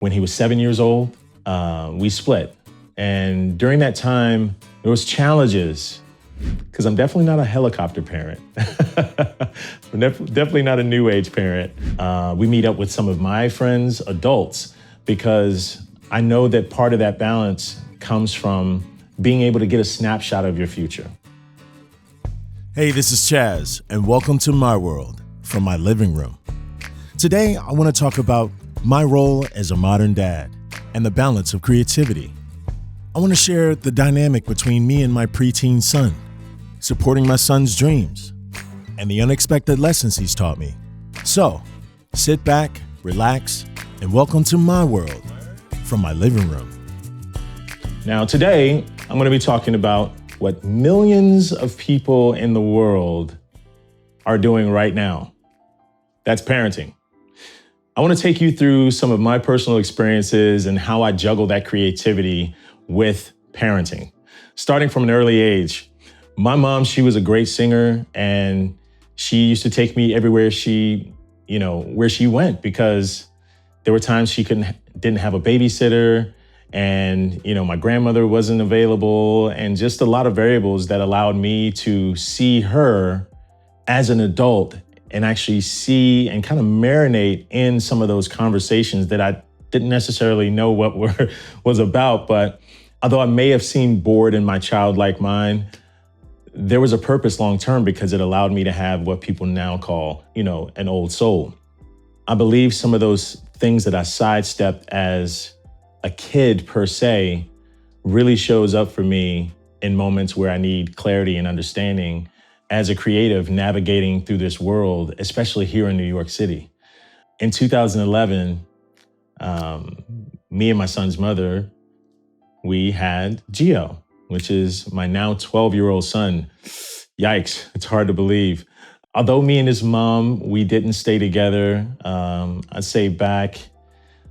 When he was 7 years old, we split. And during that time, there was challenges because I'm definitely not a helicopter parent. I'm definitely not a new age parent. We meet up with some of my friends, adults, because I know that part of that balance comes from being able to get a snapshot of your future. Hey, this is Chaz, and welcome to my world from my living room. Today, I want to talk about my role as a modern dad and the balance of creativity. I want to share the dynamic between me and my preteen son, supporting my son's dreams, and the unexpected lessons he's taught me. So, sit back, relax, and welcome to my world from my living room. Now, today, I'm going to be talking about what millions of people in the world are doing right now. That's parenting. I want to take you through some of my personal experiences and how I juggle that creativity with parenting. Starting from an early age, my mom, she was a great singer, and she used to take me everywhere where she went, because there were times she didn't have a babysitter, and my grandmother wasn't available, and just a lot of variables that allowed me to see her as an adult and actually see and kind of marinate in some of those conversations that I didn't necessarily know what was about. But although I may have seemed bored in my childlike mind, there was a purpose long term, because it allowed me to have what people now call, an old soul. I believe some of those things that I sidestepped as a kid per se really shows up for me in moments where I need clarity and understanding as a creative navigating through this world, especially here in New York City. In 2011, me and my son's mother, we had Gio, which is my now 12-year-old son. Yikes, it's hard to believe. Although me and his mom, we didn't stay together, I'd say back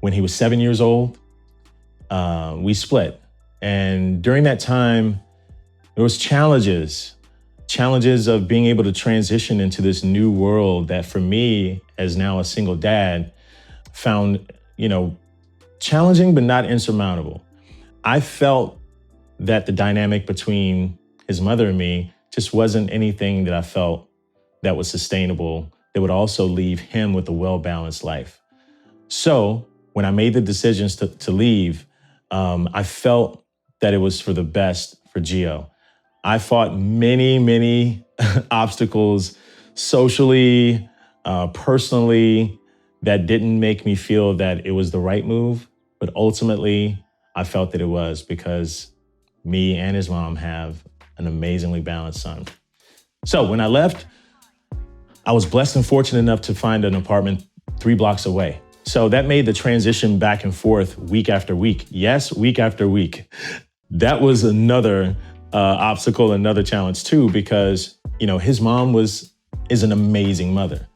when he was 7 years old, we split. And during that time, there was challenges of being able to transition into this new world that, for me, as now a single dad, found, challenging but not insurmountable. I felt that the dynamic between his mother and me just wasn't anything that I felt that was sustainable, that would also leave him with a well-balanced life. So when I made the decisions to leave, I felt that it was for the best for Gio. I fought many, many obstacles socially, personally, that didn't make me feel that it was the right move. But ultimately, I felt that it was, because me and his mom have an amazingly balanced son. So when I left, I was blessed and fortunate enough to find an apartment 3 blocks away. So that made the transition back and forth week after week. Yes, week after week. That was another obstacle, another challenge too, because, his mom is an amazing mother,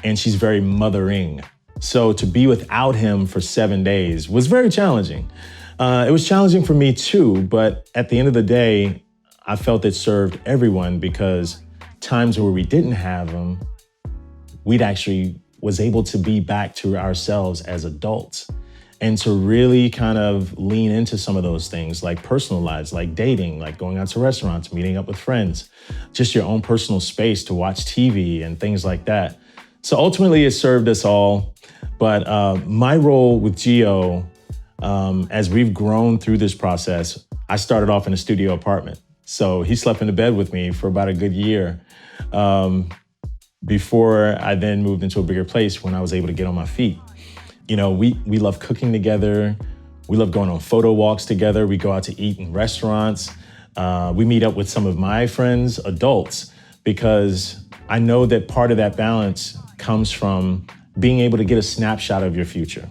and she's very mothering. So to be without him for 7 days was very challenging. It was challenging for me too, but at the end of the day, I felt it served everyone, because times where we didn't have him, we'd actually was able to be back to ourselves as adults, and to really kind of lean into some of those things, like personal lives, like dating, like going out to restaurants, meeting up with friends, just your own personal space to watch TV and things like that. So ultimately it served us all. But my role with Gio, as we've grown through this process, I started off in a studio apartment. So he slept in the bed with me for about a good year, before I then moved into a bigger place when I was able to get on my feet. We love cooking together. We love going on photo walks together. We go out to eat in restaurants. We meet up with some of my friends, adults, because I know that part of that balance comes from being able to get a snapshot of your future.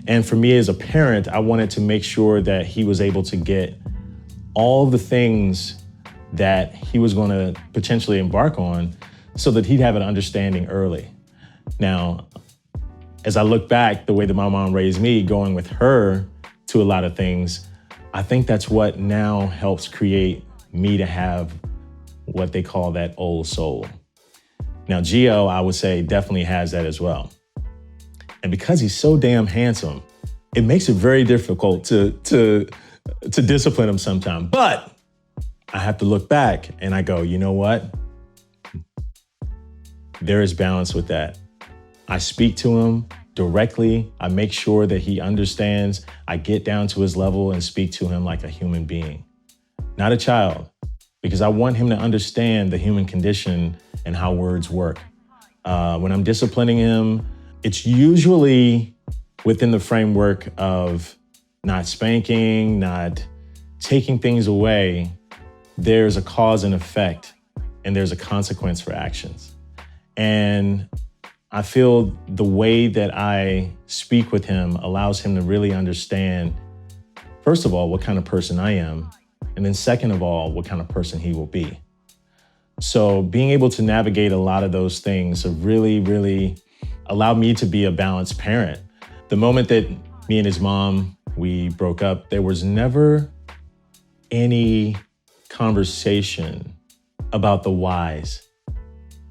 And for me as a parent, I wanted to make sure that he was able to get all the things that he was going to potentially embark on, so that he'd have an understanding early. Now, as I look back, the way that my mom raised me, going with her to a lot of things, I think that's what now helps create me to have what they call that old soul. Now, Gio, I would say, definitely has that as well. And because he's so damn handsome, it makes it very difficult to discipline him sometimes. But I have to look back and I go, you know what? There is balance with that. I speak to him directly. I make sure that he understands. I get down to his level and speak to him like a human being, not a child, because I want him to understand the human condition and how words work. When I'm disciplining him, it's usually within the framework of not spanking, not taking things away. There's a cause and effect, and there's a consequence for actions. And I feel the way that I speak with him allows him to really understand, first of all, what kind of person I am, and then second of all, what kind of person he will be. So being able to navigate a lot of those things have really, really allowed me to be a balanced parent. The moment that me and his mom, we broke up, there was never any conversation about the whys.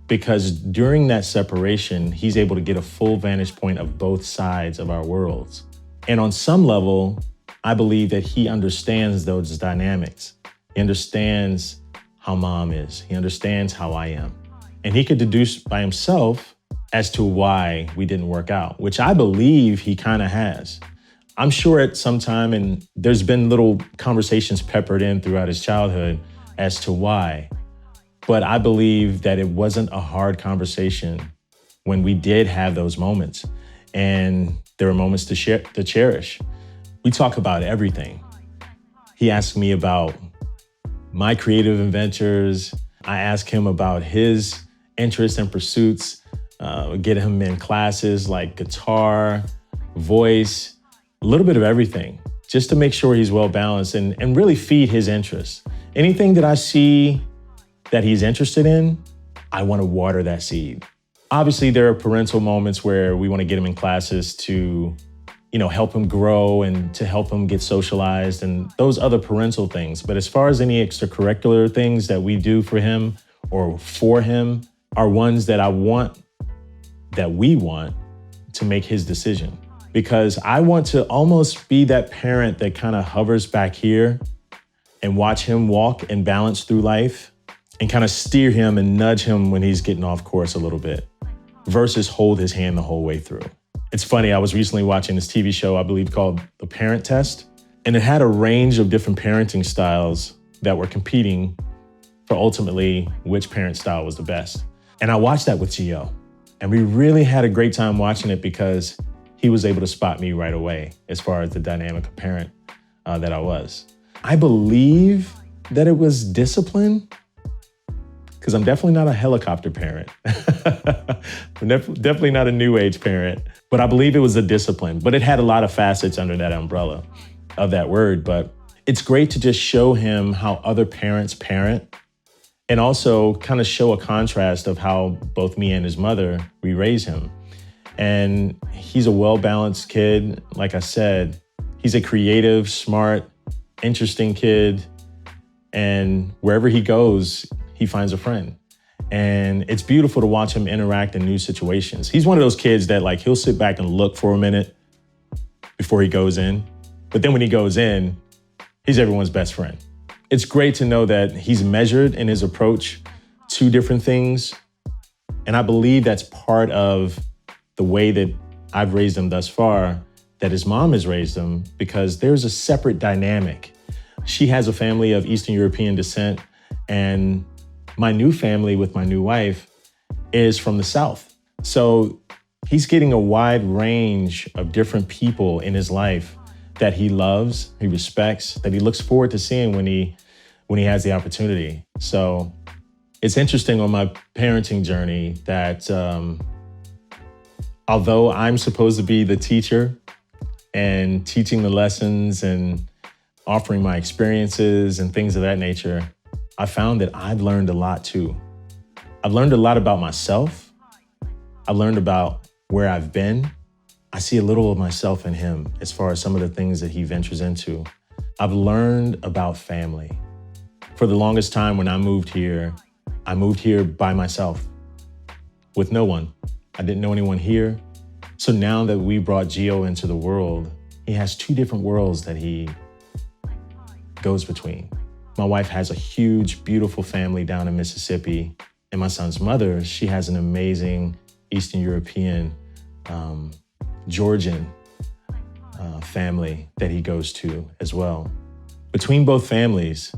Because during that separation, he's able to get a full vantage point of both sides of our worlds. And on some level, I believe that he understands those dynamics. He understands how mom is. He understands how I am. And he could deduce by himself as to why we didn't work out, which I believe he kind of has. I'm sure at some time, and there's been little conversations peppered in throughout his childhood as to why. But I believe that it wasn't a hard conversation when we did have those moments. And there were moments to cherish. We talk about everything. He asked me about my creative adventures. I asked him about his interests and pursuits, get him in classes like guitar, voice, a little bit of everything, just to make sure he's well balanced and really feed his interests. Anything that I see that he's interested in, I want to water that seed. Obviously, there are parental moments where we want to get him in classes to, help him grow and to help him get socialized and those other parental things. But as far as any extracurricular things that we do for him or for him are ones that we want to make his decision. Because I want to almost be that parent that kind of hovers back here and watch him walk and balance through life and kind of steer him and nudge him when he's getting off course a little bit versus hold his hand the whole way through. It's funny, I was recently watching this TV show, I believe called The Parent Test, and it had a range of different parenting styles that were competing for ultimately which parent style was the best. And I watched that with Gio, and we really had a great time watching it because he was able to spot me right away as far as the dynamic of parent that I was. I believe that it was discipline, because I'm definitely not a helicopter parent. I'm definitely not a new age parent, but I believe it was a discipline. But it had a lot of facets under that umbrella of that word. But it's great to just show him how other parents parent and also kind of show a contrast of how both me and his mother, we raise him. And he's a well-balanced kid. Like I said, he's a creative, smart, interesting kid. And wherever he goes, he finds a friend. And it's beautiful to watch him interact in new situations. He's one of those kids that he'll sit back and look for a minute before he goes in. But then when he goes in, he's everyone's best friend. It's great to know that he's measured in his approach to different things. And I believe that's part of the way that I've raised him thus far, that his mom has raised him, because there's a separate dynamic. She has a family of Eastern European descent, and my new family with my new wife is from the South. So he's getting a wide range of different people in his life that he loves, he respects, that he looks forward to seeing when he has the opportunity. So it's interesting on my parenting journey that although I'm supposed to be the teacher and teaching the lessons and offering my experiences and things of that nature, I found that I've learned a lot too. I've learned a lot about myself. I've learned about where I've been. I see a little of myself in him as far as some of the things that he ventures into. I've learned about family. For the longest time when I moved here by myself with no one. I didn't know anyone here. So now that we brought Gio into the world, he has two different worlds that he goes between. My wife has a huge, beautiful family down in Mississippi. And my son's mother, she has an amazing Eastern European, Georgian family that he goes to as well. Between both families,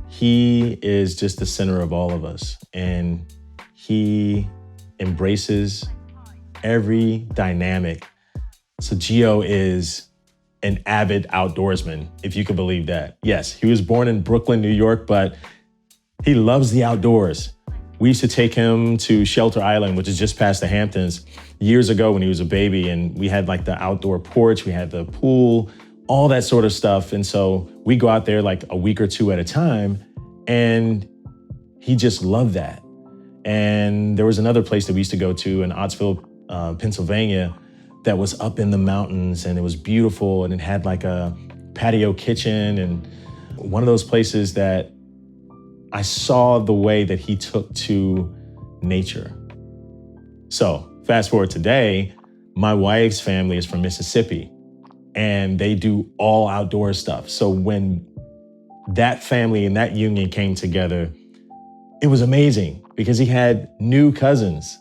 he is just the center of all of us. And he embraces every dynamic. So Gio is an avid outdoorsman, if you could believe that. Yes, he was born in Brooklyn, New York, but he loves the outdoors. We used to take him to Shelter Island, which is just past the Hamptons, years ago when he was a baby. And we had like the outdoor porch, we had the pool, all that sort of stuff. And so we go out there like a week or two at a time. And he just loved that. And there was another place that we used to go to in Ottsville, Pennsylvania, that was up in the mountains, and it was beautiful, and it had like a patio kitchen, and one of those places that I saw the way that he took to nature. So fast forward today, my wife's family is from Mississippi, and they do all outdoor stuff. So when that family and that union came together, it was amazing because he had new cousins.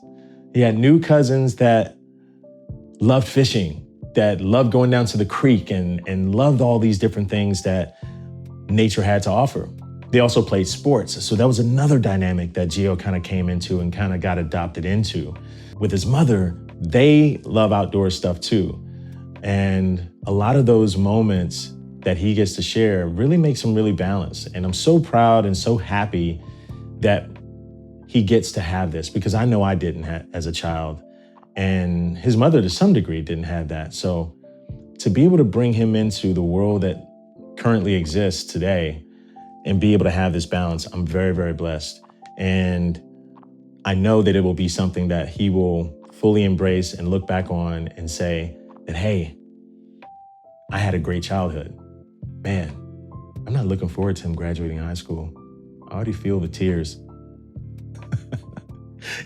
He had new cousins that loved fishing, that loved going down to the creek and loved all these different things that nature had to offer. They also played sports. So that was another dynamic that Gio kind of came into and kind of got adopted into. With his mother, they love outdoor stuff too. And a lot of those moments that he gets to share really makes him really balanced. And I'm so proud and so happy that he gets to have this, because I know I didn't as a child. And his mother, to some degree, didn't have that. So to be able to bring him into the world that currently exists today and be able to have this balance, I'm very, very blessed. And I know that it will be something that he will fully embrace and look back on and say that, hey, I had a great childhood. Man, I'm not looking forward to him graduating high school. I already feel the tears.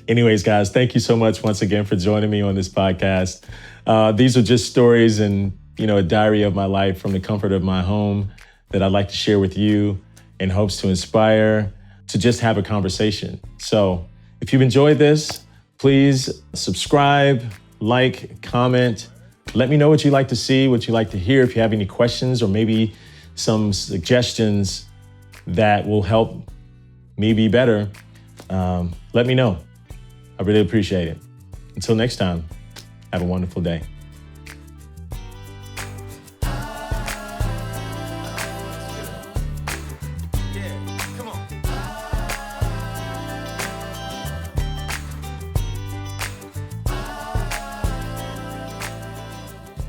Anyways, guys, thank you so much once again for joining me on this podcast. These are just stories and, a diary of my life from the comfort of my home that I'd like to share with you in hopes to inspire, to just have a conversation. So if you've enjoyed this, please subscribe, like, comment. Let me know what you'd like to see, what you'd like to hear. If you have any questions or maybe some suggestions that will help me be better, let me know. I really appreciate it. Until next time, have a wonderful day.